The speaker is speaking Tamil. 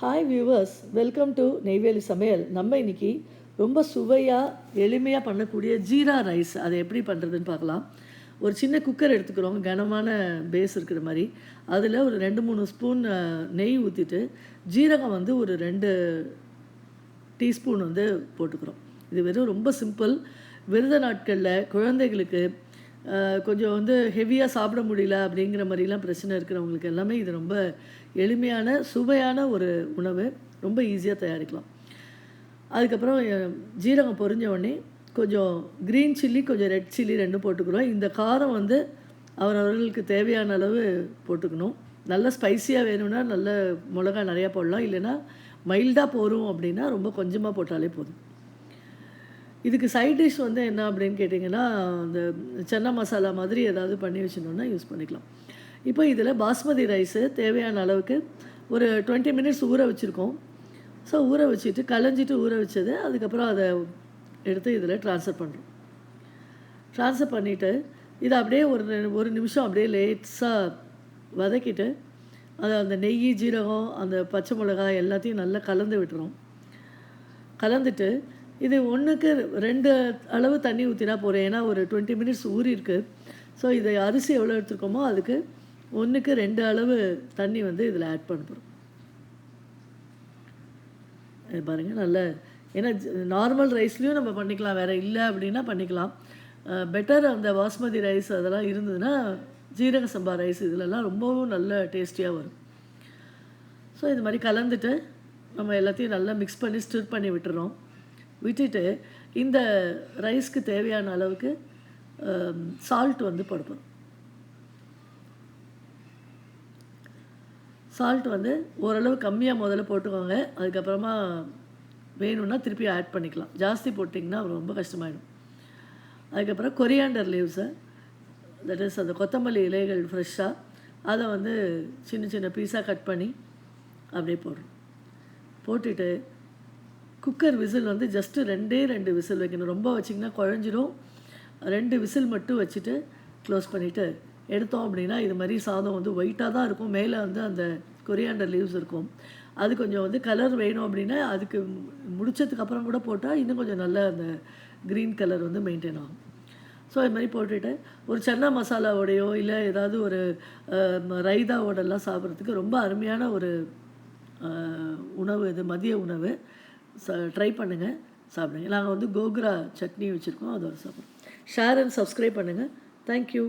Hi viewers, welcome to Neyveli சமையல். நம்ம இன்றைக்கி ரொம்ப சுவையாக எளிமையாக பண்ணக்கூடிய ஜீரா ரைஸ் அதை எப்படி பண்ணுறதுன்னு பார்க்கலாம். ஒரு சின்ன குக்கர் எடுத்துக்கிறோம், கனமான பேஸ் இருக்கிற மாதிரி. அதில் ஒரு 2-3 ஸ்பூன் நெய் ஊற்றிட்டு ஜீரகம் வந்து ஒரு 2 டீஸ்பூன் வந்து போட்டுக்கிறோம். இது வெறும் ரொம்ப சிம்பிள். விரத நாட்களில் குழந்தைகளுக்கு கொஞ்சம் வந்து ஹெவியாக சாப்பிட முடியல அப்படிங்கிற மாதிரிலாம் பிரச்சனை இருக்கிறவங்களுக்கு எல்லாமே இது ரொம்ப எளிமையான சுவையான ஒரு உணவு. ரொம்ப ஈஸியாக தயாரிக்கலாம். அதுக்கப்புறம் ஜீரகம் பொரிஞ்ச உடனே கொஞ்சம் க்ரீன் சில்லி, கொஞ்சம் ரெட் சில்லி 2 போட்டுக்கிறோம். இந்த காரம் வந்து அவரவர்களுக்கு தேவையான அளவு போட்டுக்கணும். நல்ல ஸ்பைஸியாக வேணும்னா நல்ல மிளகா நிறையா போடலாம். இல்லைன்னா மைல்டாக போகிறோம் அப்படின்னா ரொம்ப கொஞ்சமாக போட்டாலே போதும். இதுக்கு சைட் டிஷ் வந்து என்ன அப்படின்னு கேட்டிங்கன்னா, அந்த சன்னா மசாலா மாதிரி ஏதாவது பண்ணி வச்சுருந்தோம்னா யூஸ் பண்ணிக்கலாம். இப்போ இதில் பாஸ்மதி ரைஸு தேவையான அளவுக்கு ஒரு 20 மினிட்ஸ் ஊற வச்சுருக்கோம். ஸோ ஊற வச்சுட்டு களைஞ்சிட்டு ஊற வச்சது அதுக்கப்புறம் அதை எடுத்து இதில் ட்ரான்ஸ்ஃபர் பண்ணுறோம். ட்ரான்ஸ்ஃபர் பண்ணிவிட்டு இதை அப்படியே ஒரு நிமிஷம் அப்படியே லேட்ஸாக வதக்கிட்டு அதை அந்த நெய், ஜீரகம், அந்த பச்சை மிளகாய் எல்லாத்தையும் நல்லா கலந்து விட்டுறோம். கலந்துட்டு இது 1க்கு 2 அளவு தண்ணி ஊற்றினா போகிறேன். ஏன்னா ஒரு 20 மினிட்ஸ் ஊறிருக்கு. ஸோ இதை அரிசி எவ்வளோ எடுத்துருக்கோமோ அதுக்கு 1க்கு 2 அளவு தண்ணி வந்து இதில் ஆட் பண்ண போகிறோம். பாருங்கள், நல்ல ஏன்னா நார்மல் ரைஸ்லேயும் நம்ம பண்ணிக்கலாம், வேறு இல்லை அப்படின்னா பண்ணிக்கலாம். பெட்டர் அந்த பாஸ்மதி ரைஸ் அதெல்லாம் இருந்ததுன்னா ஜீரக சம்பா ரைஸ் இதிலெல்லாம் ரொம்பவும் நல்ல டேஸ்டியாக வரும். ஸோ இது மாதிரி கலந்துட்டு நம்ம எல்லாத்தையும் நல்லா மிக்ஸ் பண்ணி ஸ்டிர் பண்ணி விட்டுறோம். விட்டுட்டு இந்த ரைஸ்க்கு தேவையான அளவுக்கு சால்ட் வந்து போடுப்போம். சால்ட் வந்து ஓரளவு கம்மியாக முதல்ல போட்டுக்கோங்க. அதுக்கப்புறமா வேணும்னா திருப்பி ஆட் பண்ணிக்கலாம். ஜாஸ்தி போட்டிங்கன்னா ரொம்ப கஷ்டமாயிடும். அதுக்கப்புறம் கொரியாண்டர் லீவ்ஸை, தட் இஸ் அந்த கொத்தமல்லி இலைகள் ஃப்ரெஷ்ஷாக அதை வந்து சின்ன சின்ன பீஸாக கட் பண்ணி அப்படியே போடுறோம். போட்டுட்டு குக்கர் விசில் வந்து ஜஸ்ட்டு 2 விசில் வைக்கணும். ரொம்ப வச்சிங்கன்னா குழஞ்சிடும். 2 விசில் மட்டும் வச்சுட்டு க்ளோஸ் பண்ணிவிட்டு எடுத்தோம் அப்படின்னா இது மாதிரி சாதம் வந்து ஒயிட்டாக தான் இருக்கும். மேலே வந்து அந்த கொரியாண்டர் லீவ்ஸ் இருக்கும். அது கொஞ்சம் வந்து கலர் வேணும் அப்படின்னா அதுக்கு முடிச்சதுக்கப்புறம் கூட போட்டால் இன்னும் கொஞ்சம் நல்ல அந்த க்ரீன் கலர் வந்து மெயின்டைன் ஆகும். ஸோ இது மாதிரி போட்டுட்டு ஒரு சன்னா மசாலாவோடையோ இல்லை ஏதாவது ஒரு ரைதாவோடெல்லாம் சாப்பிட்றதுக்கு ரொம்ப அருமையான ஒரு உணவு இது, மதிய உணவு. ட்ரை பண்ணுங்கள், சாப்பிடுங்க. நாங்கள் வந்து கோக்ரா சட்னி வச்சுருக்கோம், அதோட சாப்பிட்றோம். ஷேர் அண்ட் சப்ஸ்கிரைப் பண்ணுங்கள். தேங்க்யூ.